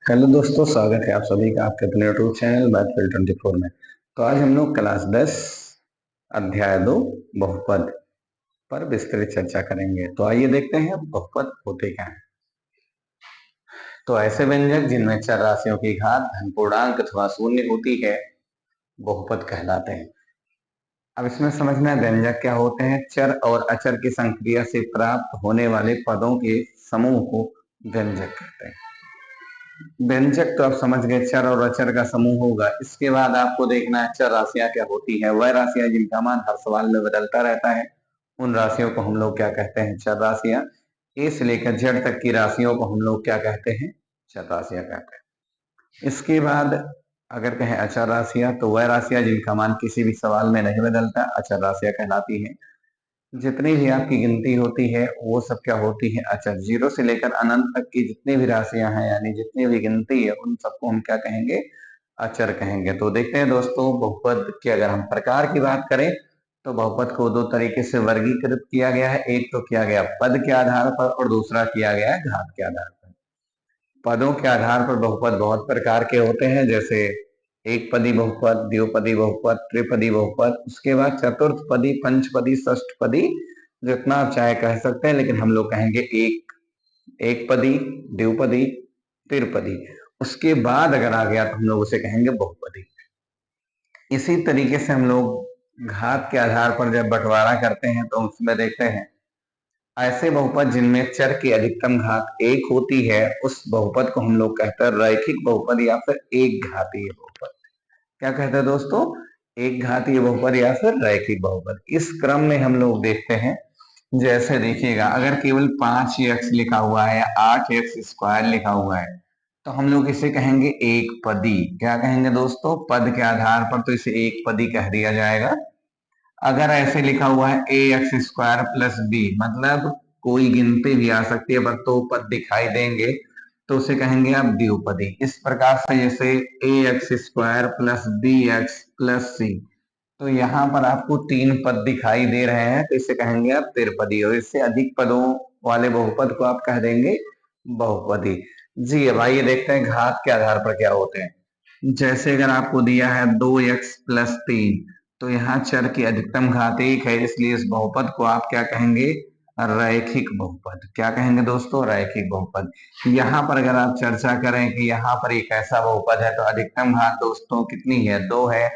Hello दोस्तों, स्वागत है आप सभी का आपके अपने यूट्यूब चैनल मैथफील्ड 24 में। तो आज हम लोग क्लास 10 अध्याय 2 बहुपद पर विस्तृत चर्चा करेंगे। तो आइए देखते हैं बहुपद होते क्या हैं। तो ऐसे व्यंजक जिनमें चर राशियों की घात धन पूर्णांक अथवा शून्य होती है बहुपद कहलाते हैं। अब इसमें समझना है व्यंजक क्या होते हैं। चर और अचर की संक्रिया से प्राप्त होने वाले पदों के समूह को व्यंजक कहते हैं। व्यंजक तो आप समझ गए, चर और अचर का समूह होगा। इसके बाद आपको देखना है चर राशियां क्या होती है। वह राशियां जिनका मान हर सवाल में बदलता रहता है, उन राशियों को हम लोग क्या कहते हैं? चर राशियां। ए से लेकर जेड तक की राशियों को हम लोग क्या कहते हैं? चर राशियां कहते हैं। इसके बाद अगर कहें अचर राशियां, तो वह राशियां जिनका मान किसी भी सवाल में नहीं बदलता, अचर राशियां कहलाती है। जितनी भी आपकी गिनती होती है वो सब क्या होती है? अचर। जीरो से लेकर अनंत तक की जितनी भी राशियां हैं, यानी जितनी भी गिनती है, उन सबको हम क्या कहेंगे? अचर कहेंगे। तो देखते हैं दोस्तों, बहुपद के अगर हम प्रकार की बात करें तो बहुपद को दो तरीके से वर्गीकृत किया गया है। एक तो किया गया पद के आधार पर और दूसरा किया गया है घात के आधार पर। पदों के आधार पर बहुपद बहुत प्रकार के होते हैं, जैसे एक पदी बहुपद, द्विपदी बहुपद, त्रिपदी बहुपद। उसके बाद चतुर्थ पदी, पंचपदी, षष्ठ पदी, जितना आप चाहे कह सकते हैं, लेकिन हम लोग कहेंगे एक पदी, द्विपदी, त्रिपदी। उसके बाद अगर आ गया तो हम लोग उसे कहेंगे बहुपदी। इसी तरीके से हम लोग घात के आधार पर जब बंटवारा करते हैं तो उसमें देखते हैं ऐसे बहुपद जिनमें चर की अधिकतम घात एक होती है, उस बहुपद को हम लोग कहते हैं रैखिक बहुपद या फिर एक घातीय बहुपद। क्या कहते हैं दोस्तों? एक घातीय बहुपद या फिर रैखिक बहुपद। इस क्रम में हम लोग देखते हैं, जैसे देखिएगा, अगर केवल 5x लिखा हुआ है या 8x² लिखा हुआ है तो हम लोग इसे कहेंगे एक पदी। क्या कहेंगे दोस्तों? पद के आधार पर तो इसे एक पदी कह दिया जाएगा। अगर ऐसे लिखा हुआ है ax² + b, मतलब कोई गिनती भी आ सकती है पर दो पद दिखाई देंगे, तो उसे कहेंगे आप द्विपदी। इस प्रकार से जैसे ax² + bx + c, तो यहाँ पर आपको तीन पद दिखाई दे रहे हैं, तो इसे कहेंगे आप त्रिपदी। और इससे अधिक पदों वाले बहुपद को आप कह देंगे बहुपदी। जी, अब आइए देखते हैं घात के आधार पर क्या होते हैं। जैसे अगर आपको दिया है 2x + 3, तो यहाँ चर की अधिकतम घात एक है, इसलिए इस बहुपद को आप क्या कहेंगे? रैखिक बहुपद। क्या कहेंगे दोस्तों? रैखिक बहुपद। यहाँ पर अगर आप चर्चा करें कि यहाँ पर एक ऐसा बहुपद है तो अधिकतम घात दोस्तों कितनी है? 2 है,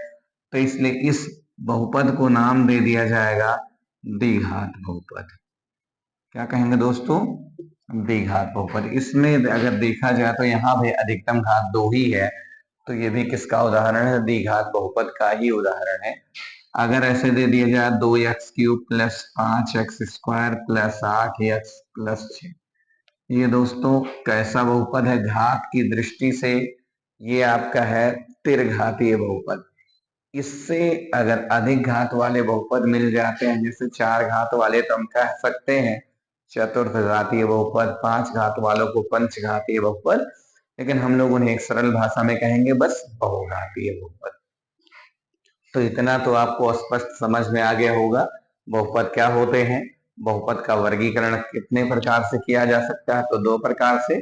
तो इसलिए इस बहुपद को नाम दे दिया जाएगा द्विघात बहुपद। क्या कहेंगे दोस्तों? द्विघात बहुपद। इसमें अगर देखा जाए तो यहाँ भी अधिकतम घात 2 ही है, तो ये भी किसका उदाहरण है? द्विघात बहुपद का ही उदाहरण है। अगर ऐसे दे दिया जाए 2x³ + 5x² + 8x + 6, ये दोस्तों कैसा बहुपद है? घात की दृष्टि से ये आपका है त्रिघातीय बहुपद। इससे अगर अधिक घात वाले बहुपद मिल जाते हैं, जैसे 4 घात वाले, तो हम कह सकते हैं चतुर्थ घातीय बहुपद। 5 घात वालों को पंचघातीय बहुपद, लेकिन हम लोग उन्हें एक सरल भाषा में कहेंगे बस बहुघातीय बहुपद। तो इतना तो आपको स्पष्ट समझ में आ गया होगा बहुपद क्या होते हैं। बहुपद का वर्गीकरण कितने प्रकार से किया जा सकता है? तो दो प्रकार से,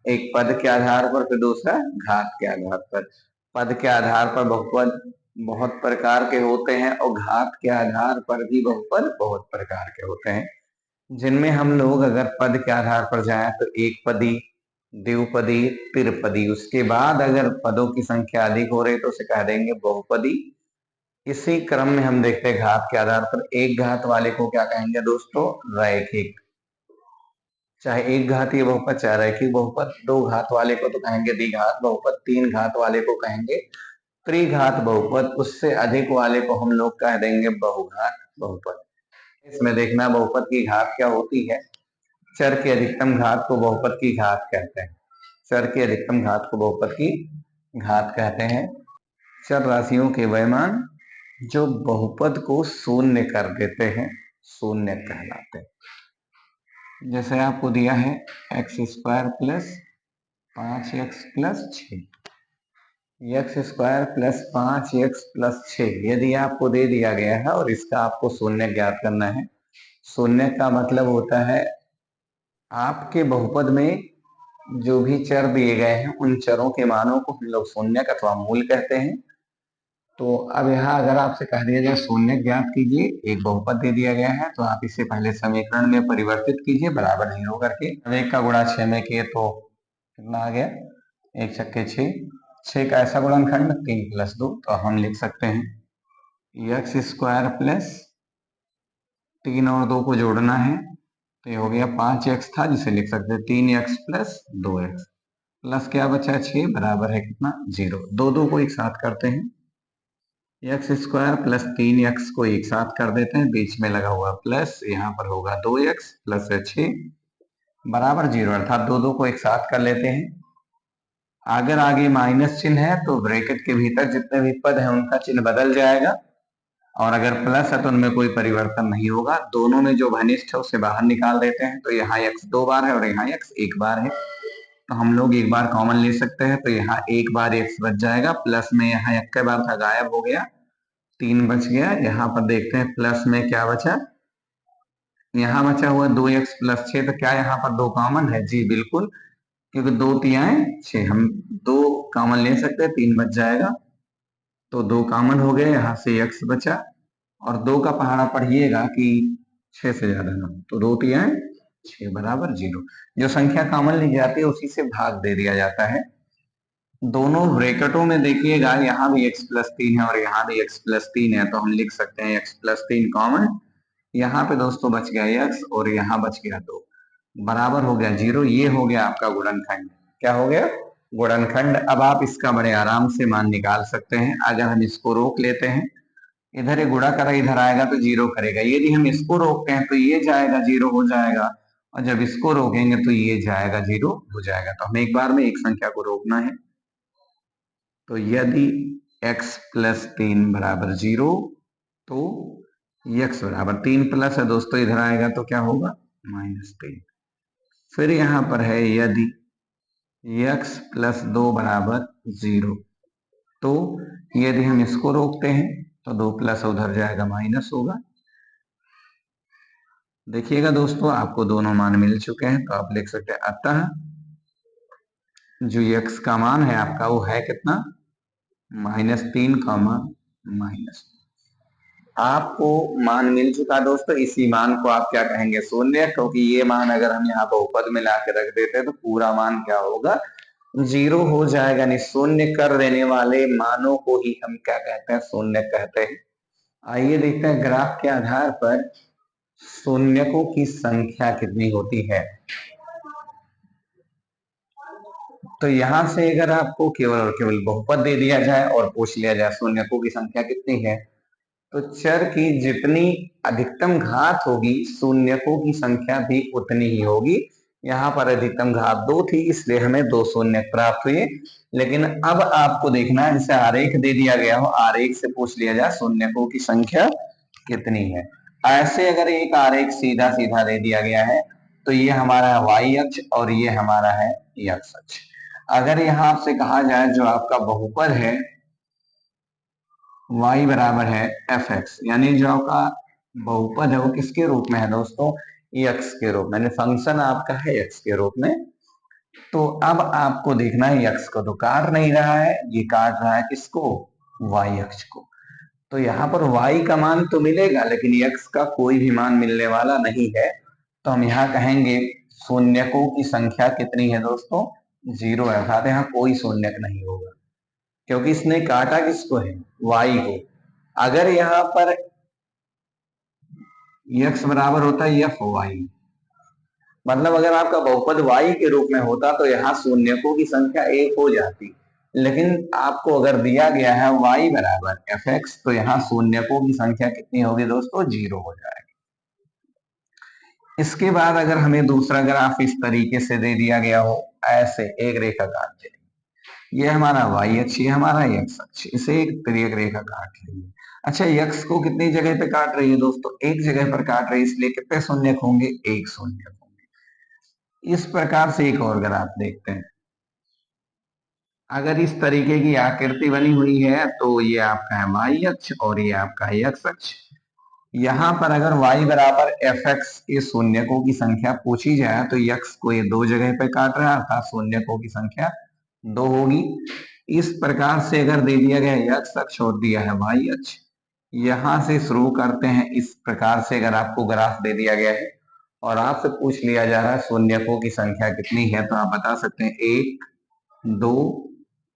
एक पद के आधार पर, फिर दूसरा घात के आधार पर। पद के आधार पर बहुपद बहुत प्रकार के होते हैं और घात के आधार पर भी बहुपद बहुत प्रकार के होते हैं, जिनमें हम लोग अगर पद के आधार पर जाएं तो एक पदी, द्विपदी, त्रिपदी। उसके बाद अगर पदों की संख्या अधिक हो रही तो उसे कह देंगे बहुपदी। इसी क्रम में हम देखते हैं घात के आधार पर एक घात वाले को क्या कहेंगे दोस्तों? रैखिक। चाहे एक घातीय बहुपद चाहे रैखिक बहुपद। दो घात वाले को तो कहेंगे द्विघात बहुपद। तीन घात वाले को कहेंगे त्रिघात बहुपद। उससे अधिक वाले को हम लोग कह देंगे बहुघात बहुपद। इसमें देखना बहुपद की घात क्या होती है। चर की अधिकतम घात को बहुपद की घात कहते हैं। चर की अधिकतम घात को बहुपद की घात कहते हैं। चर राशियों के वैमान जो बहुपद को शून्य कर देते हैं, शून्य कहलाते हैं। जैसे आपको दिया है x² + 5x + 6, x² + 5x + 6 यदि आपको दे दिया गया है और इसका आपको शून्य ज्ञात करना है। शून्य का मतलब होता है आपके बहुपद में जो भी चर दिए गए हैं उन चरों के मानों को हम लोग शून्यक अथवा मूल कहते हैं। तो अब यहाँ अगर आपसे कह दिया जाए शून्यक ज्ञात कीजिए, एक बहुपद दे दिया गया है, तो आप इसे पहले समीकरण में परिवर्तित कीजिए बराबर 0 करके। अब 1 का गुणा 6 में किए तो कितना आ गया, 1 छक्के 6, 6 का ऐसा गुणनखंड 3 + 2, तो हम लिख सकते हैं x स्क्वायर प्लस 3 और 2 को जोड़ना है तो ये हो गया 5x था, जिसे लिख सकते हैं 3x + 2x प्लस क्या बचा 6 बराबर है कितना 0। दो दो को एक साथ करते हैं, एक्स स्क्वायर प्लस 3x को एक साथ कर देते हैं, बीच में लगा हुआ प्लस, यहाँ पर होगा 2x प्लस 6 बराबर 0, अर्थात दो दो को एक साथ कर लेते हैं। अगर आगे माइनस चिन्ह है तो ब्रैकेट के भीतर जितने भी पद हैं उनका चिन्ह बदल जाएगा, और अगर प्लस है तो उनमें कोई परिवर्तन नहीं होगा। दोनों में जो घनिष्ठ है उसे बाहर निकाल देते हैं, तो यहाँ x 2 बार है और यहाँ x 1 बार है, तो हम लोग एक बार कॉमन ले सकते हैं, तो यहाँ एक बार x बच जाएगा, प्लस में यहाँ 1 बार था गायब हो गया, 3 बच गया। यहाँ पर देखते हैं प्लस में क्या बचा, यहाँ बचा हुआ 2x + 6, तो क्या यहाँ पर 2 कॉमन है, जी बिल्कुल, क्योंकि 2 तियाएं 6, हम 2 कॉमन ले सकते हैं, 3 बच जाएगा, तो 2 कॉमन हो गए, यहाँ से x बचा, और 2 का पहाड़ा पढ़िएगा कि 6 से ज्यादा ना हो, तो 2 तियाएं 6 बराबर 0। जो संख्या कॉमन ली जाती है उसी से भाग दे दिया जाता है। दोनों ब्रैकेटों में देखिएगा, यहाँ भी x + 3 है और यहाँ भी x + 3 है, तो हम लिख सकते हैं x + 3 कॉमन, यहाँ पे दोस्तों बच गया x और यहाँ बच गया 2, बराबर हो गया 0। ये हो गया आपका गुणनखंड। क्या हो गया, गुणनखंड। अब आप इसका बड़े आराम से मान निकाल सकते हैं। अगर हम इसको रोक लेते हैं, इधर ये गुणा करा इधर आएगा तो 0 करेगा, यदि हम इसको रोकते हैं तो ये जाएगा 0 हो जाएगा, और जब इसको रोकेंगे तो ये जाएगा 0 हो जाएगा। तो हमें एक बार में एक संख्या को रोकना है, तो यदि x + 3 बराबर 0, तो x बराबर 3 प्लस है दोस्तों, इधर आएगा तो क्या होगा -3। फिर यहां पर है यदि x + 2 बराबर 0, तो यदि हम इसको रोकते हैं तो 2 प्लस उधर जाएगा माइनस होगा। देखिएगा दोस्तों, आपको दोनों मान मिल चुके हैं, तो आप लिख सकते हैं अतः जो x का मान है आपका वो है कितना, -3, माइनस। आपको मान मिल चुका दोस्तों, इसी मान को आप क्या कहेंगे, शून्य, क्योंकि ये मान अगर हम यहाँ बहुपद में ला के रख देते हैं तो पूरा मान क्या होगा, 0 हो जाएगा। यानी शून्य कर देने वाले मानों को ही हम क्या कहते हैं, शून्य कहते हैं। आइए देखते हैं ग्राफ के आधार पर शून्यकों की संख्या कितनी होती है। तो यहां से अगर आपको केवल और केवल बहुपद दे दिया जाए और पूछ लिया जाए शून्यकों की संख्या कितनी है, तो चर की जितनी अधिकतम घात होगी शून्यकों की संख्या भी उतनी ही होगी। यहाँ पर अधिकतम घात 2 थी, इसलिए हमें 2 शून्यक प्राप्त हुए। लेकिन अब आपको देखना है, जैसे आरेख दे दिया गया हो, आरेख से पूछ लिया जाए शून्यकों की संख्या कितनी है। ऐसे अगर एक आरेख सीधा सीधा दे दिया गया है, तो ये हमारा y अक्ष और ये हमारा है x अक्ष। अगर यहाँ आपसे कहा जाए जो आपका बहुपद है y बराबर है fx, यानी जो आपका बहुपद है वो किसके रूप में है दोस्तों, x के रूप में, फंक्शन आपका है x के रूप में। तो अब आपको देखना है x को तो काट नहीं रहा है, ये काट रहा है किसको, y अक्ष को। तो यहाँ पर y का मान तो मिलेगा लेकिन x का कोई भी मान मिलने वाला नहीं है। तो हम यहाँ कहेंगे शून्यकों की संख्या कितनी है दोस्तों, 0 है, अर्थात यहाँ कोई शून्यक नहीं होगा, क्योंकि इसने काटा किसको है, y को। अगर यहाँ पर x बराबर होता है fy, मतलब अगर आपका बहुपद y के रूप में होता तो यहाँ शून्यकों की संख्या 1 हो जाती, लेकिन आपको अगर दिया गया है y बराबर fx, तो यहाँ शून्यकों की संख्या कितनी होगी दोस्तों, 0 हो जाएगी। इसके बाद अगर हमें दूसरा ग्राफ इस तरीके से दे दिया गया हो, ऐसे एक रेखा काट लेंगे, ये हमारा y अक्ष, ये हमारा x अक्ष, इसे एक रेखा काट लेंगे। अच्छा, x को कितनी जगह पे काट रही है दोस्तों, एक जगह पर काट रही है, इसलिए कितने शून्यक होंगे, एक शून्यक होंगे। इस प्रकार से एक और ग्राफ देखते हैं। अगर इस तरीके की आकृति बनी हुई है तो ये आपका है y अक्ष और ये आपका है x अक्ष। यहाँ पर अगर y बराबर fx के शून्यकों की संख्या पूछी जाए तो x को ये दो जगह पे काट रहा है, अर्थात शून्यकों की संख्या 2 होगी। इस प्रकार से अगर दे दिया गया है x अक्ष और दिया है y अक्ष, यहां से शुरू करते हैं। इस प्रकार से अगर आपको ग्राफ दे दिया गया है और आपसे पूछ लिया जा रहा है शून्यकों की संख्या कितनी है, तो आप बता सकते हैं 1 2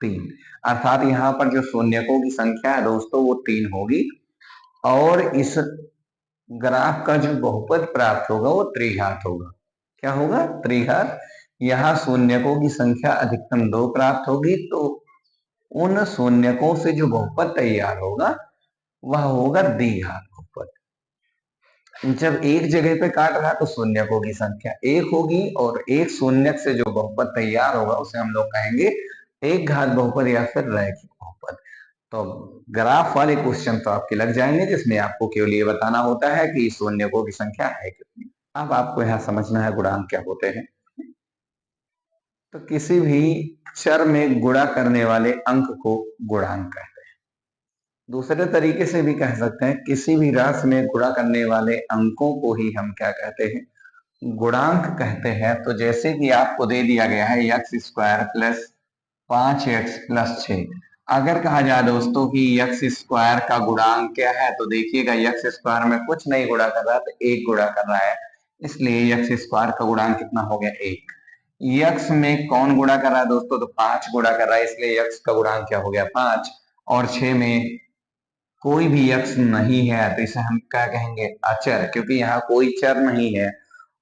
3, अर्थात यहाँ पर जो शून्यकों की संख्या है दोस्तों वो 3 होगी और इस ग्राफ का जो बहुपद प्राप्त होगा वो त्रिघात होगा। क्या होगा? त्रिघात। यहाँ शून्यकों की संख्या अधिकतम 2 प्राप्त होगी, तो उन शून्यकों से जो बहुपद तैयार होगा वह होगा द्विघात बहुपद। जब एक जगह पे काट रहा तो शून्यकों की संख्या 1 होगी और एक शून्यक से जो बहुपद तैयार होगा उसे हम लोग कहेंगे एक घात बहुपद या फिर रैखिक बहुपद। तो ग्राफ वाले क्वेश्चन तो आपके लग जाएंगे जिसमें आपको केवल ये बताना होता है कि शून्यकों की संख्या है कितनी। अब आपको यहाँ समझना है गुणांक क्या होते हैं। तो किसी भी चर में गुणा करने वाले अंक को गुणांक कहते हैं। दूसरे तरीके से भी कह सकते हैं किसी भी राशि में गुणा करने वाले अंकों को ही हम क्या कहते हैं? गुणांक कहते हैं। तो जैसे कि आपको दे दिया गया है x² प्लस 5x प्लस 6, अगर कहा जाए दोस्तों कि x² का गुणांक क्या है, तो देखिएगा x² में कुछ नहीं गुणा कर रहा तो 1 गुणा कर रहा है, इसलिए x² का गुणांक कितना हो गया? 1। x में कौन गुणा कर रहा है दोस्तों? तो 5 गुणा कर रहा है, इसलिए x का गुणांक क्या हो गया? 5। और 6 में कोई भी x नहीं है तो इसे हम क्या कहेंगे? अचर, क्योंकि यहाँ कोई चर नहीं है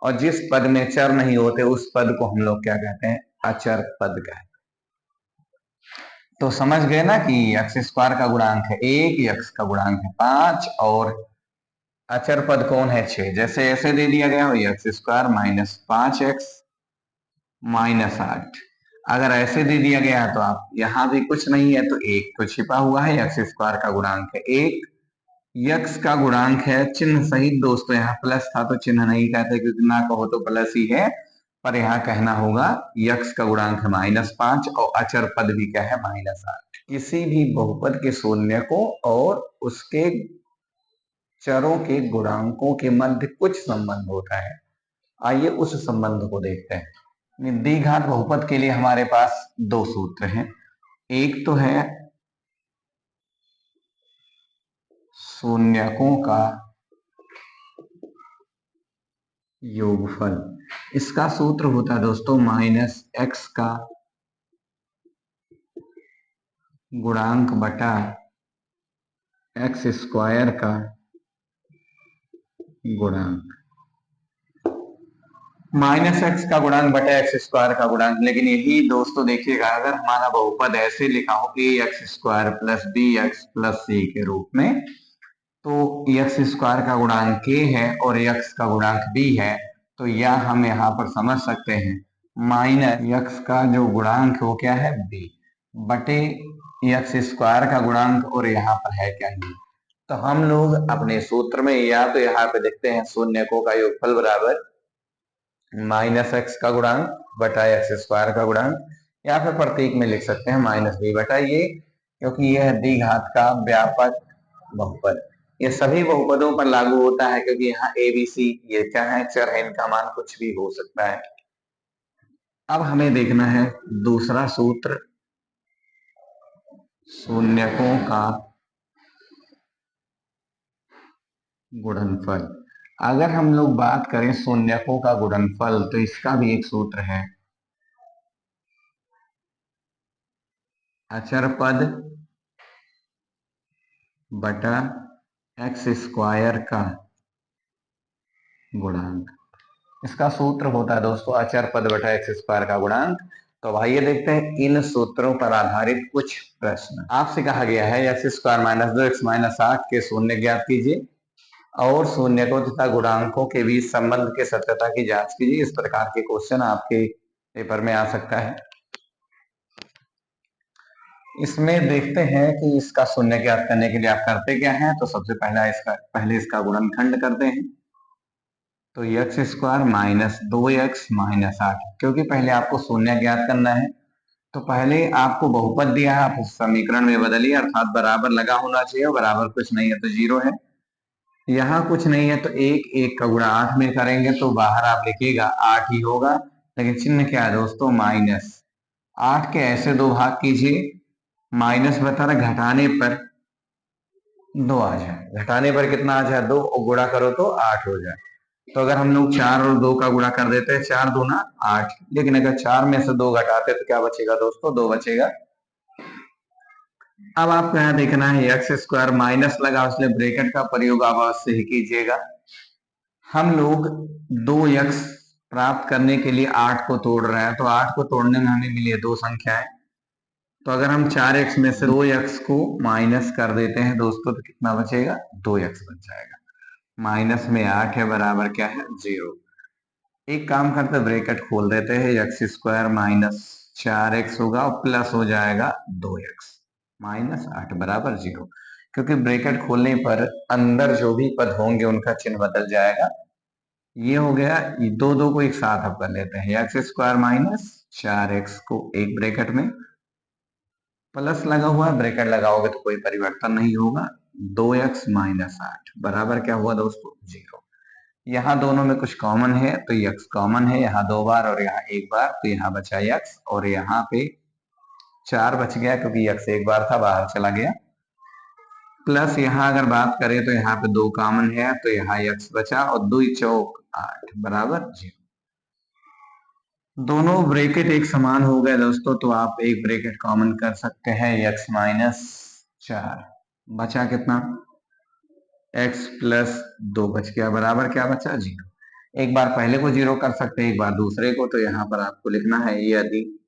और जिस पद में चर नहीं होते उस पद को हम लोग क्या कहते हैं? अचर पद कहते हैं। तो समझ गए ना कि x² का गुणांक है 1, x का गुणांक है 5 और अचर पद कौन है? 6। जैसे ऐसे दे दिया गया हो x² माइनस 5x माइनस 8, अगर ऐसे दे दिया गया है तो आप यहाँ भी कुछ नहीं है तो 1 तो छिपा हुआ है, x² का गुणांक है 1। x का गुणांक है चिन्ह सहित दोस्तों, यहाँ प्लस था तो चिन्ह नहीं कहते क्योंकि ना कहो तो प्लस ही है, पर यहाँ कहना होगा x का गुणांक है -5 और अचर पद भी क्या है? -8। किसी भी बहुपद के शून्यकों और उसके चरों के गुणांकों के मध्य कुछ संबंध होता है। आइए उस संबंध को देखते हैं। द्विघात बहुपद के लिए हमारे पास 2 सूत्र हैं। एक तो है शून्यकों का योगफल, इसका सूत्र होता है दोस्तों -x का गुणांक बटा x² का गुणांक। -x का गुणांक बटा x² का गुणांक। लेकिन यही दोस्तों देखिएगा अगर हमारा बहुपद ऐसे लिखा हो ax² plus bx plus c के रूप में, तो x² का गुणांक k है और x का गुणांक b है, तो यह हम यहाँ पर समझ सकते हैं -x का जो गुणांक है वो क्या है? b बटे x² का गुणांक और यहाँ पर है क्या? ये। तो हम लोग अपने सूत्र में या तो यहाँ पे देखते हैं शून्यकों का योगफल बराबर -x का गुणांक बटा x² का गुणांक, या फिर प्रतीक में लिख सकते हैं -b बटा ये, क्योंकि यह द्विघात का व्यापक बहुपद, ये सभी बहुपदों पर लागू होता है क्योंकि यहाँ a b c ये क्या है? चर है, इनका मान कुछ भी हो सकता है। अब हमें देखना है दूसरा सूत्र, शून्यकों का गुणनफल। अगर हम लोग बात करें शून्यकों का गुणनफल तो इसका भी एक सूत्र है, अचर पद बटा x² का गुणांक। इसका सूत्र होता है दोस्तों अचर पद बटा x² का गुणांक। तो आइए देखते हैं इन सूत्रों पर आधारित कुछ प्रश्न। आपसे कहा गया है x² माइनस 2x माइनस 8 के शून्य ज्ञात कीजिए और शून्यकों तथा गुणांकों के बीच संबंध के सत्यता की जांच कीजिए। इस प्रकार के क्वेश्चन आपके पेपर में आ सकता है। इसमें देखते हैं कि इसका शून्य ज्ञात करने के लिए आप करते क्या हैं। तो सबसे पहले इसका गुणनखंड करते हैं। तो x² माइनस 2x माइनस 8, क्योंकि पहले आपको शून्य ज्ञात करना है तो पहले आपको बहुपद दिया है, आप समीकरण में बदलिए, अर्थात बराबर लगा होना चाहिए, बराबर कुछ नहीं है तो 0 है। यहाँ कुछ नहीं है तो एक एक का गुणा 8 में करेंगे तो बाहर आप लिखिएगा 8 ही होगा, लेकिन चिन्ह क्या है दोस्तों, माइनस। 8 के ऐसे दो भाग कीजिए, माइनस बता रहा घटाने पर 2 आ जाए, घटाने पर कितना आ जाए 2, और गुणा करो तो 8 हो जाए। तो अगर हम लोग 4 और 2 का गुणा कर देते हैं, 4 दूना 8, लेकिन अगर 4 में से 2 घटाते तो क्या बचेगा दोस्तों, 2 बचेगा। अब आपको यहाँ देखना है एक्स स्क्वायर माइनस लगा, इसलिए ब्रैकेट का प्रयोग आप अवश्य ही कीजिएगा। हम लोग 2x प्राप्त करने के लिए 8 को तोड़ रहे हैं, तो 8 को तोड़ने में हमें मिली है 2 संख्याएं। तो अगर हम 4x में से 2x को माइनस कर देते हैं दोस्तों, तो कितना बचेगा, 2x बच जाएगा। माइनस में 8 है, बराबर क्या है, 0। एक काम करते ब्रैकेट खोल देते हैं, एक्स स्क्वायर माइनस 4x होगा और प्लस हो जाएगा 2x माइनस 8 बराबर 0। क्योंकि ब्रैकेट खोलने पर अंदर जो भी पद होंगे उनका चिन्ह बदल जाएगा। ये हो गया, दो दो को एक साथ अब कर लेते हैं, एक्स स्क्वायर माइनस 4x को एक ब्रैकेट में, प्लस लगा हुआ है, ब्रैकेट लगाओगे तो कोई परिवर्तन नहीं होगा, 2x माइनस 8 बराबर क्या हुआ दोस्तों, 0। यहाँ दोनों में कुछ कॉमन है तो x कॉमन है, यहाँ 2 बार और यहाँ 1 बार, तो यहाँ बचा x, और यहाँ पे 4 बच गया क्योंकि x एक बार था, बाहर चला गया। प्लस यहाँ अगर बात करें तो यहाँ पे 2 कॉमन है, तो यहाँ x बचा, और 2 चौक 8 बराबर 0। दोनों ब्रैकेट एक समान हो गए दोस्तों, तो आप एक ब्रैकेट कॉमन कर सकते हैं, x माइनस 4 बचा कितना, x प्लस 2 बच गया, बराबर क्या बचा, 0। एक बार पहले को 0 कर सकते हैं, एक बार दूसरे को, तो यहाँ पर आपको लिखना है यदि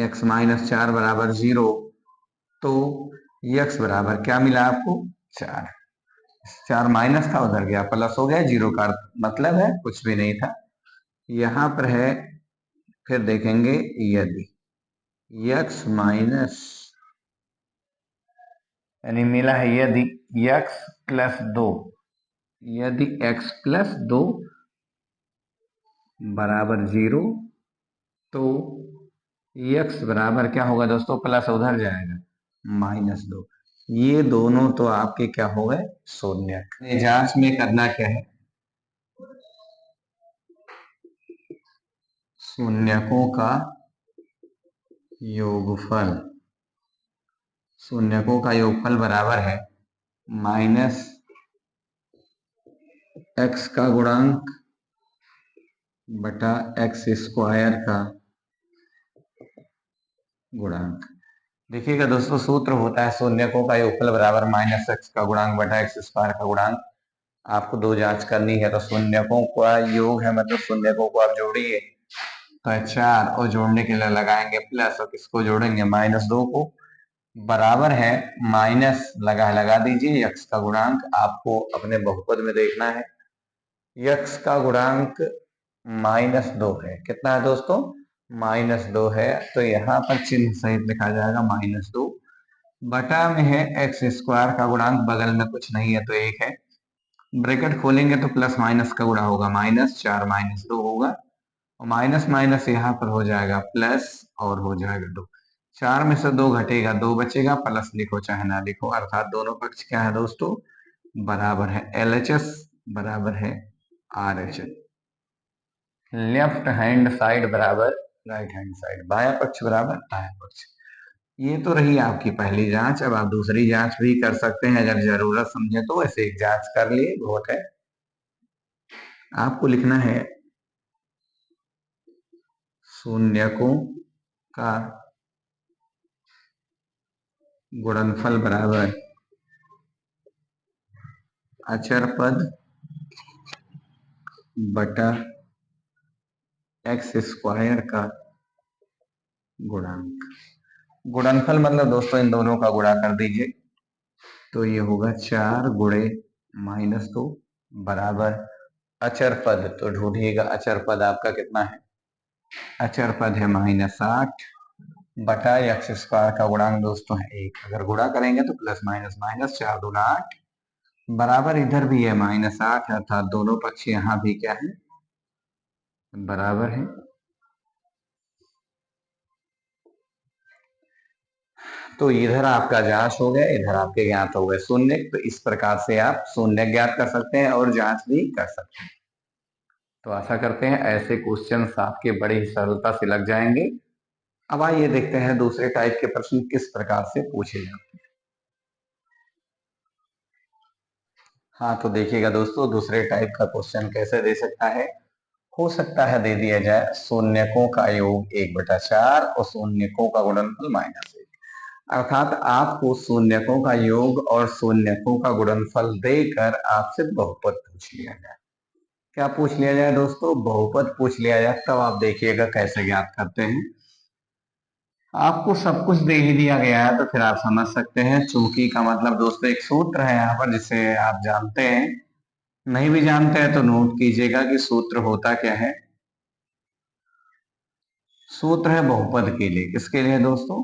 x माइनस 4 बराबर 0, तो x बराबर क्या मिला आपको, 4। 4 माइनस था, उधर गया प्लस हो गया, 0 का मतलब है कुछ भी नहीं था। यहाँ पर है, फिर देखेंगे यदि x माइनस, यानी मिला है यदि x प्लस 2, यदि x प्लस 2 बराबर 0, तो x बराबर क्या होगा दोस्तों, प्लस उधर जाएगा -2। ये दोनों तो आपके क्या हो गए, शून्य। जांच में करना क्या है, शून्यकों का योगफल, शून्यकों का योगफल बराबर है -x का गुणांक बटा x स्क्वायर का गुणांक। देखिएगा दोस्तों, सूत्र होता है शून्यकों का योगफल बराबर -x का गुणांक बटा x स्क्वायर का गुणांक। आपको दो जांच करनी है, तो शून्यकों का योग है, मतलब शून्यकों को आप जोड़िए, तो 4 और जोड़ने के लिए लगाएंगे प्लस, और किसको जोड़ेंगे, -2 को, बराबर है माइनस लगा दीजिए x का गुणांक, आपको अपने बहुपद में देखना है, x का गुणांक -2 है, कितना है दोस्तों, -2 है, तो यहाँ पर चिन्ह सहित लिखा जाएगा -2, बटा में है एक्स स्क्वायर का गुणांक, बगल में कुछ नहीं है तो 1 है, ब्रैकेट खोलेंगे तो प्लस माइनस का गुणा होगा, -4 -2 होगा, और माइनस माइनस यहाँ पर हो जाएगा प्लस, और हो जाएगा 2। 4 में से 2 घटेगा, 2 बचेगा, प्लस लिखो चाहे ना लिखो, अर्थात दोनों पक्ष क्या है दोस्तों, बराबर है, LHS बराबर है RHS। लेफ्ट हैंड साइड बराबर राइट हैंड साइड, बाया पक्ष बराबर दाया पक्ष। ये तो रही आपकी पहली जांच। अब आप दूसरी जांच भी कर सकते हैं, अगर जरूरत समझे तो, ऐसे एक जांच कर लिए बहुत है। आपको लिखना है शून्यकों का गुणनफल बराबर अचर पद बटा एक्स स्क्वायर का गुणांक। गुणनफल मतलब दोस्तों इन दोनों का गुणा कर दीजिए, तो ये होगा 4 गुणे -2 बराबर अचर पद, तो ढूंढिएगा अचर पद आपका कितना है, अचर पद है -8 बटा एक्स स्क्वायर का गुणांक दोस्तों है 1। अगर गुणा करेंगे तो प्लस माइनस माइनस, 4 दूना 8 बराबर इधर भी है -8, अर्थात दोनों पक्ष यहाँ भी क्या है, बराबर है। तो इधर आपका जांच हो गया, इधर आपके ज्ञात हो गए शून्य। तो इस प्रकार से आप शून्य ज्ञात कर सकते हैं और जांच भी कर सकते हैं। तो आशा करते हैं ऐसे क्वेश्चन आपके बड़ी ही सरलता से लग जाएंगे। अब आइए देखते हैं दूसरे टाइप के प्रश्न किस प्रकार से पूछे जाते हैं। हाँ, तो देखिएगा दोस्तों, दूसरे टाइप का क्वेश्चन कैसे दे सकता है। हो सकता है दे दिया जाए शून्यकों का योग 1/4 और शून्यकों का गुणनफल -1। अर्थात आपको शून्यकों का योग और शून्यकों का गुणनफल देकर आपसे बहुपद पूछ लिया जाए। क्या पूछ लिया जाए दोस्तों? बहुपद पूछ लिया जाए। तब आप देखिएगा कैसे ज्ञात करते हैं। आपको सब कुछ दे ही दिया गया है तो फिर आप समझ सकते हैं। चूंकि का मतलब दोस्तों एक सूत्र है यहाँ पर जिसे आप जानते हैं। नहीं भी जानते हैं तो नोट कीजिएगा कि सूत्र होता क्या है। सूत्र है बहुपद के लिए। किसके लिए दोस्तों?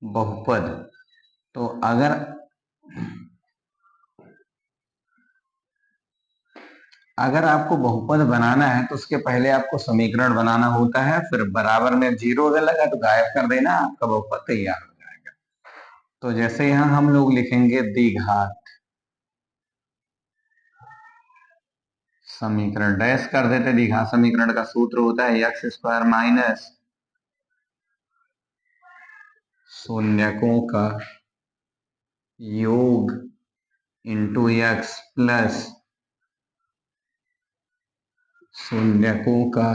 बहुपद। तो अगर आपको बहुपद बनाना है तो उसके पहले आपको समीकरण बनाना होता है। फिर बराबर में जीरो अगर लगा तो गायब कर देना, आपका बहुपद तैयार हो जाएगा। तो जैसे यहाँ हम लोग लिखेंगे द्विघात समीकरण, डैश कर देते। द्विघात समीकरण का सूत्र होता है x² माइनस शून्यकों का योग इंटू x प्लस शून्यकों का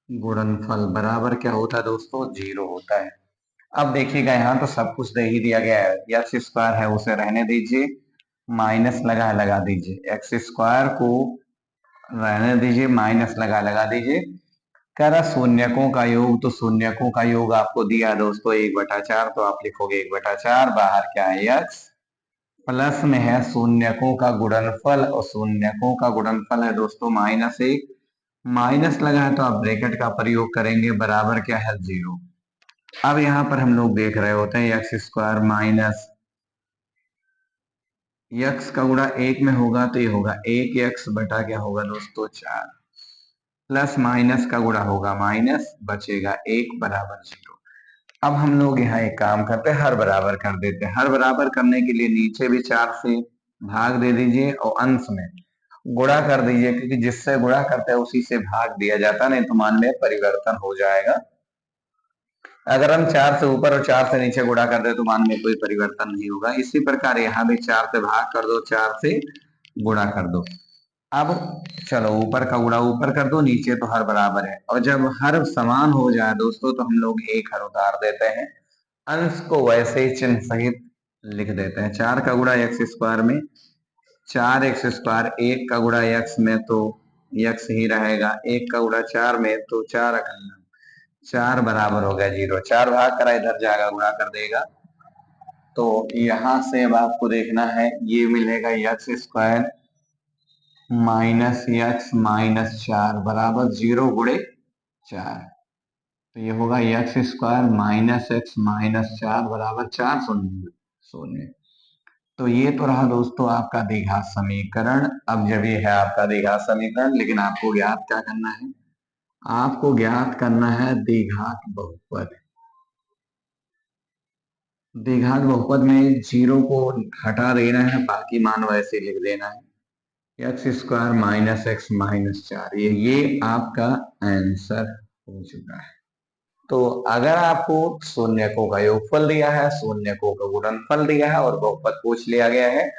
गुणनफल बराबर क्या होता है दोस्तों? 0 होता है। अब देखिएगा यहाँ तो सब कुछ दे ही दिया गया है। x² है उसे रहने दीजिए, माइनस लगा दीजिए। x² को रहने दीजिए, माइनस लगा दीजिए। कह रहा शून्यकों का योग, तो शून्यकों का योग आपको दिया दोस्तों 1/4। तो आप लिखोगे 1/4, बाहर क्या है x, प्लस में है शून्यकों का गुणनफल, और शून्यकों का गुणनफल है दोस्तों -1। माइनस लगा है तो आप ब्रैकेट का प्रयोग करेंगे, बराबर क्या है 0। अब यहाँ पर हम लोग देख रहे होते हैं x² माइनस x का गुणा 1 में होगा तो ये होगा 1x बटा क्या होगा दोस्तों 4, प्लस माइनस का गुणा होगा माइनस, बचेगा 1 बराबर 0। अब हम लोग यहाँ एक काम करते हैं, हर बराबर कर देते हैं। हर बराबर करने के लिए नीचे भी 4 से भाग दे दीजिए और अंश में गुणा कर दीजिए, क्योंकि जिससे गुणा करते हैं उसी से भाग दिया जाता, नहीं तो मान में परिवर्तन हो जाएगा। अगर हम 4 से ऊपर और 4 से नीचे गुणा कर दे तो मान में कोई परिवर्तन नहीं होगा। इसी प्रकार यहाँ भी 4 से भाग कर दो, 4 से गुणा कर दो। अब चलो ऊपर का गुणा ऊपर कर दो, नीचे तो हर बराबर है। और जब हर समान हो जाए दोस्तों तो हम लोग एक हर उतार देते हैं, अंश को वैसे ही चिन्ह सहित लिख देते हैं। 4 का गुणा x² में 4x², 1 का गुणा x में तो x ही रहेगा, 1 का गुणा 4 में तो 4 बराबर हो गया 0। 4 भाग करा इधर जाएगा, गुणा कर देगा। तो यहां से अब आपको देखना है, ये मिलेगा x² माइनस x माइनस 4 बराबर 0 गुणे 4। तो ये होगा x² माइनस x माइनस 4 बराबर 4 शून्य। तो ये तो रहा दोस्तों आपका द्विघात समीकरण। अब जब ये है आपका द्विघात समीकरण, लेकिन आपको ज्ञात क्या करना है? आपको ज्ञात करना है द्विघात बहुपद। द्विघात बहुपद में 0 को हटा देना है, बाकी मान वैसे लिख देना है। x² माइनस x माइनस 4, ये आपका आंसर हो चुका है। तो अगर आपको शून्यकों का योगफल दिया है, शून्यकों का गुणनफल दिया है और बहुपद पूछ लिया गया है,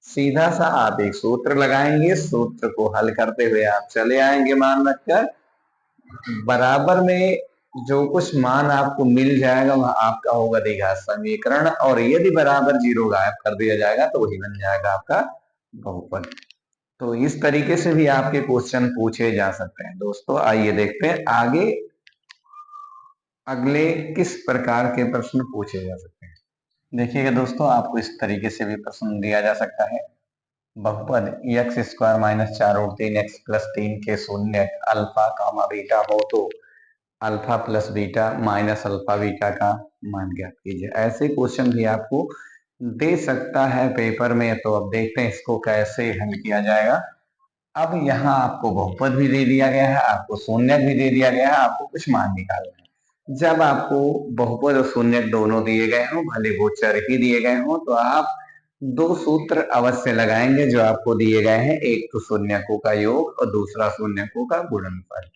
सीधा सा आप एक सूत्र लगाएंगे। सूत्र को हल करते हुए आप चले आएंगे मान रखकर, बराबर में जो कुछ मान आपको मिल जाएगा वह आपका होगा द्विघात समीकरण। और यदि बराबर 0 गायब कर दिया जाएगा तो वही बन जाएगा आपका बहुपद। तो इस तरीके से भी आपके क्वेश्चन पूछे जा सकते हैं दोस्तों। आइए देखते हैं आगे अगले किस प्रकार के प्रश्न पूछे जा सकते हैं। देखिएगा दोस्तों, आपको इस तरीके से भी प्रश्न दिया जा सकता है। बहुपद x² माइनस 4√3x प्लस 3 के शून्य अल्फा कामा बीटा हो तो alpha plus beta minus alpha beta का मान ज्ञात कीजिए। ऐसे क्वेश्चन भी आपको दे सकता है पेपर में। तो अब देखते हैं इसको कैसे हल किया जाएगा। अब यहाँ आपको बहुपद भी दे दिया गया है, आपको शून्य भी दे दिया गया है, आपको कुछ मान निकालना है। जब आपको बहुपद और शून्य दोनों दिए गए हों, भले वो चर ही दिए गए हों, तो आप दो सूत्र अवश्य लगाएंगे जो आपको दिए गए हैं, एक तो शून्यकों का योग और दूसरा शून्यकों का गुणनफल।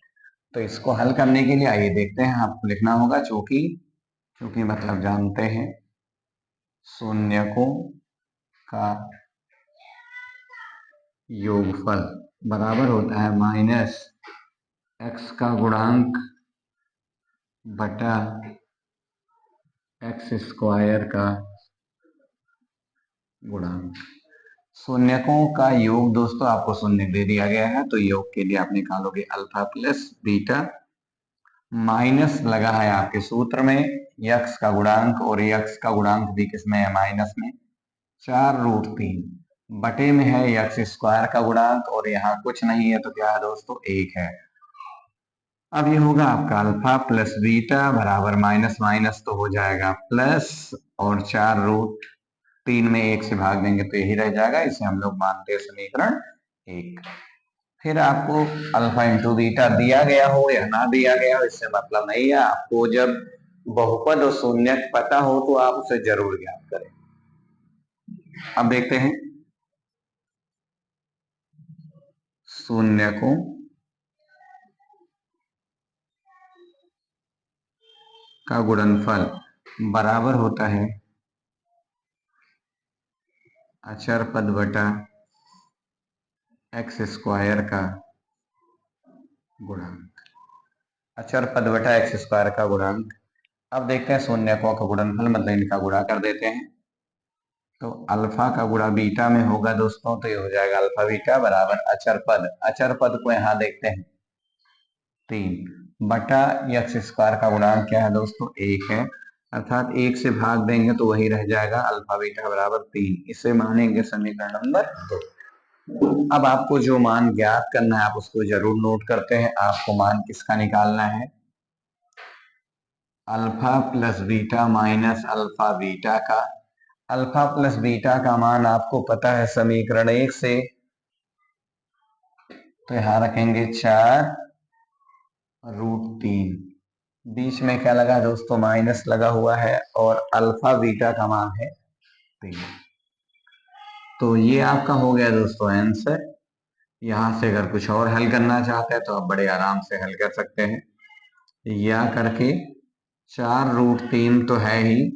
तो इसको हल करने के लिए आइए देखते हैं, आपको लिखना होगा चूंकि मतलब जानते हैं शून्यकों का योगफल बराबर होता है माइनस एक्स का गुणांक बटा एक्स स्क्वायर का गुणांक। शून्यकों का योग दोस्तों आपको शून्य दे दिया गया है, तो योग के लिए आप निकालोगे अल्फा प्लस बीटा, माइनस लगा है आपके सूत्र में यक्स का गुणांक, और यक्स का गुणांक भी किसमें है, माइनस में, 4√3 बटे में है यक्स स्क्वायर का गुणांक, और यहाँ कुछ नहीं है तो क्या है दोस्तों, 1 है। अब ये होगा आपका अल्फा प्लस बीटा बराबर माइनस माइनस तो हो जाएगा प्लस, और 4√3 में 1 से भाग देंगे तो यही रह जाएगा, इसे हम लोग मानते हैं समीकरण 1। फिर आपको अल्फा इंटू बीटा दिया गया हो या ना दिया गया हो इससे मतलब नहीं है, आपको जब बहुपद और शून्य पता हो तो आप उसे जरूर ज्ञात करें। अब देखते हैं शून्यकों का गुणनफल बराबर होता है अचर पद बटा एक्स स्क्वायर का गुणांक। अचर पद बटा एक्स स्क्वायर का गुणांक। अब देखते हैं शून्यकों का गुणनफल, मतलब इनका गुणा कर देते हैं। तो अल्फा का गुणा बीटा में होगा दोस्तों, तो ये हो जाएगा अल्फा बीटा बराबर अचर पद को यहाँ देखते हैं 3 बटा एक्स स्क्वायर का गुणांक क्या है दोस्तों, 1 है, अर्थात 1 से भाग देंगे तो वही रह जाएगा अल्फा बीटा बराबर 3। इसे मानेंगे समीकरण नंबर 2। अब आपको जो मान ज्ञात करना है आप उसको जरूर नोट करते हैं। आपको मान किसका निकालना है, alpha plus beta minus alpha beta का। अल्फा प्लस बीटा का मान आपको पता है समीकरण 1 से, तो यहां रखेंगे 4√3, बीच में क्या लगा दोस्तों, माइनस लगा हुआ है, और अल्फा बीटा का मान है 3। तो ये आपका हो गया दोस्तों आंसर। यहां से अगर कुछ और हल करना चाहते हैं तो आप बड़े आराम से हल कर सकते हैं, या करके 4√3 तो है ही,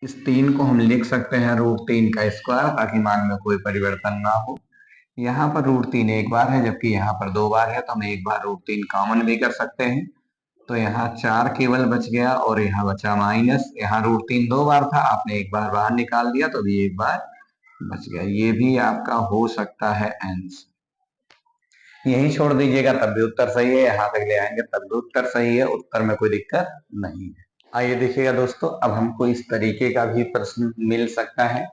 इस 3 को हम लिख सकते हैं √3 का स्क्वायर, ताकि मान में कोई परिवर्तन ना हो। यहाँ पर √3 एक बार है जबकि यहाँ पर 2 बार है, तो हम एक बार √3 कॉमन भी कर सकते हैं, तो यहाँ 4 केवल बच गया और यहाँ बचा माइनस। यहाँ √3 2 बार था, आपने एक बार बाहर निकाल दिया तो भी एक बार बच गया। ये भी आपका हो सकता है आंसर। यही छोड़ दीजिएगा तब भी उत्तर सही है, यहाँ तक ले आएंगे तब भी उत्तर सही है, उत्तर में कोई दिक्कत नहीं है। आइए देखिएगा दोस्तों, अब हमको इस तरीके का भी प्रश्न मिल सकता है।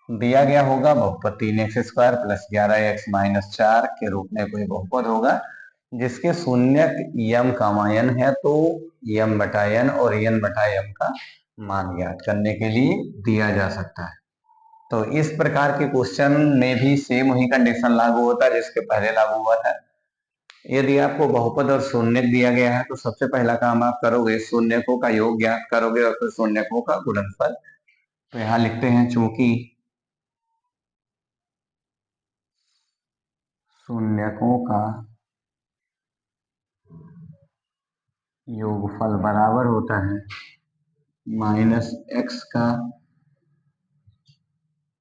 दिया गया होगा बहुपद 3x square plus 11x minus 4 के रूप में कोई बहुपद होगा जिसके शून्यक यम का मान है, तो यम बटा एन और एन बटा यम का मान ज्ञात करने के लिए दिया जा सकता है। तो इस प्रकार के क्वेश्चन में भी सेम वही कंडीशन लागू होता है जिसके पहले लागू हुआ था। यदि आपको बहुपद और शून्यक दिया गया है तो सबसे पहला काम आप करोगे, शून्यकों का योग ज्ञात करोगे और फिर शून्यकों का गुणनफल। तो यहाँ लिखते हैं चूंकि शून्यकों का योगफल बराबर होता है माइनस एक्स का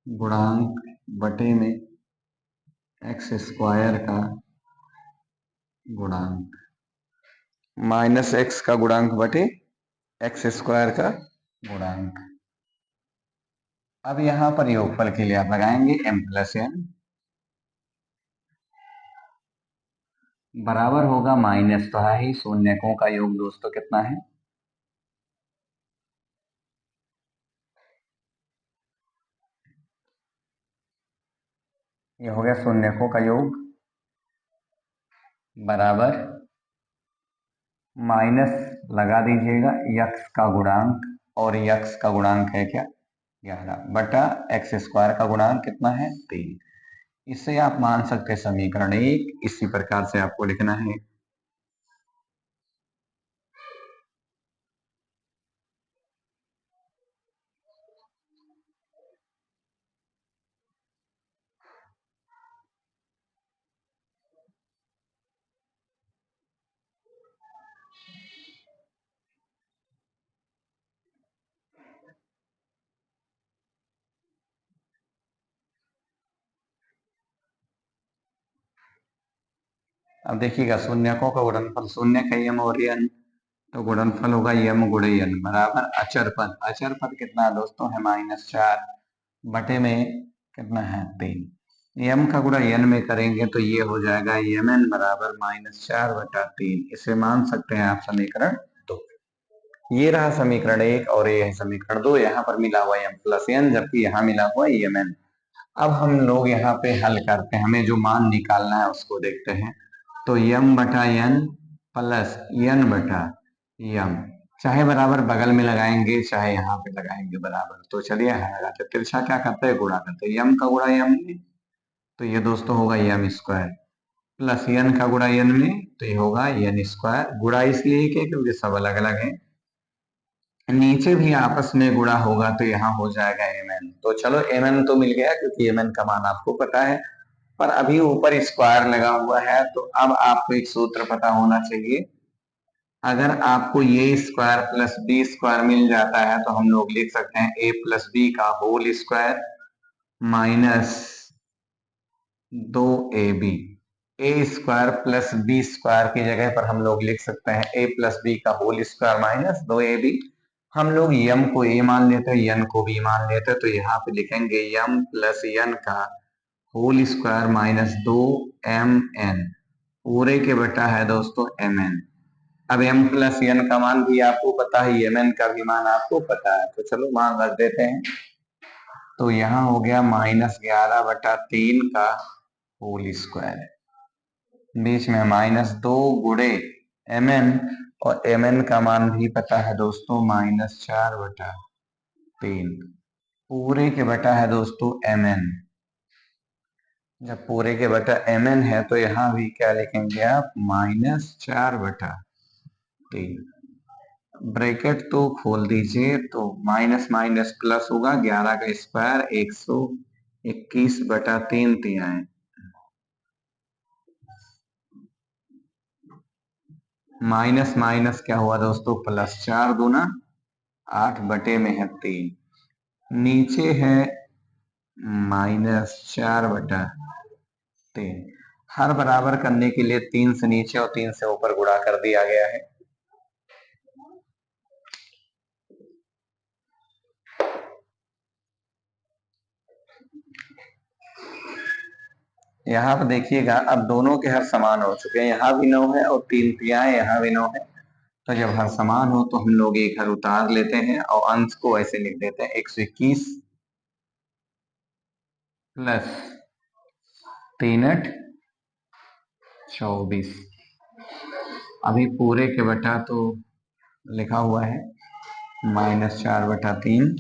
गुणांक बटे में एक्स स्क्वायर का गुणांक। माइनस एक्स का गुणांक बटे एक्स स्क्वायर का गुणांक। अब यहां पर योगफल के लिए आप लगाएंगे m प्लस एन बराबर होगा माइनस, तो है ही शून्यकों का योग दोस्तों कितना है, ये हो गया शून्यकों का योग बराबर माइनस लगा दीजिएगा यक्स का गुणांक, और यक्स का गुणांक है क्या 11 बटा एक्स स्क्वायर का गुणांक कितना है 3। इसे आप मान सकते हैं समीकरण 1। इसी प्रकार से आपको लिखना है अब देखिएगा शून्यकों का गुणनफल, शून्य का यम और यन, तो गुणनफल होगा यम गुणे यन बराबर अचर पद। अचर पद कितना है दोस्तों है -4 बटे में कितना है 3। यम का गुणा यन में करेंगे तो ये हो जाएगा यमन बराबर -4 बटा 3। इसे मान सकते हैं आप समीकरण 2। ये रहा समीकरण 1 और ये है समीकरण 2। यहाँ पर मिला हुआ यम प्लस एन, जबकि यहाँ मिला हुआ यमन। अब हम लोग यहाँ पे हल करते हैं, हमें जो मान निकालना है उसको देखते हैं। तो यम बटा यन प्लस यन बटा यम, चाहे बराबर बगल में लगाएंगे चाहे यहाँ पे लगाएंगे बराबर। तो चलिए यहाँ लगाते, तिरछा क्या करते हैं गुणा करते हैं, यम का गुणा यम में तो ये दोस्तों होगा यम स्क्वायर, प्लस यन का गुणा यन में तो ये होगा यन स्क्वायर। गुणा इसलिए कि क्योंकि सब अलग अलग है। नीचे भी आपस में गुणा होगा तो यहाँ हो जाएगा mn। तो चलो mn तो मिल गया क्योंकि mn का मान आपको पता है, पर अभी ऊपर स्क्वायर लगा हुआ है। तो अब आपको एक सूत्र पता होना चाहिए। अगर आपको ये स्क्वायर प्लस बी स्क्वायर मिल जाता है तो हम लोग लिख सकते हैं a प्लस बी का होल स्क्वायर माइनस 2ab। ए स्क्वायर प्लस बी स्क्वायर की जगह पर हम लोग लिख सकते हैं a प्लस बी का होल स्क्वायर माइनस 2ab। हम लोग यम को ए मान लेते हैं, यन को बी मान लेते हैं, तो यहाँ पे लिखेंगे यम प्लस यन का होल स्क्वायर माइनस 2mn पूरे के बटा है दोस्तों mn। अब m प्लस यन का मान भी आपको पता है, mn का भी मान आपको पता है, तो चलो मान रख देते हैं। तो यहाँ हो गया -11 बटा 3 का होल स्क्वायर, बीच में -2 गुणे mn, और mn का मान भी पता है दोस्तों -4 बटा 3 पूरे के बटा है दोस्तों mn। जब पूरे के बटा mn है तो यहाँ भी क्या लिखेंगे आप -4 बटा 3। ब्रैकेट तो खोल दीजिए, तो माइनस माइनस प्लस होगा, 11 का स्क्वायर 121 बटा 3 तिहाई, माइनस माइनस क्या हुआ दोस्तों प्लस, 4 दूना 8 बटे में है 3, नीचे है -4 बटा 3। हर बराबर करने के लिए 3 से नीचे और 3 से ऊपर गुणा कर दिया गया है। यहाँ पर देखिएगा अब दोनों के हर समान हो चुके हैं, यहाँ भी 9 है और 3 तिहाई यहाँ भी 9 है। तो जब हर समान हो तो हम लोग एक हर उतार लेते हैं और अंश को ऐसे लिख देते हैं 121 प्लस 3 8 24। अभी पूरे के बटा तो लिखा हुआ है -4 बटा 3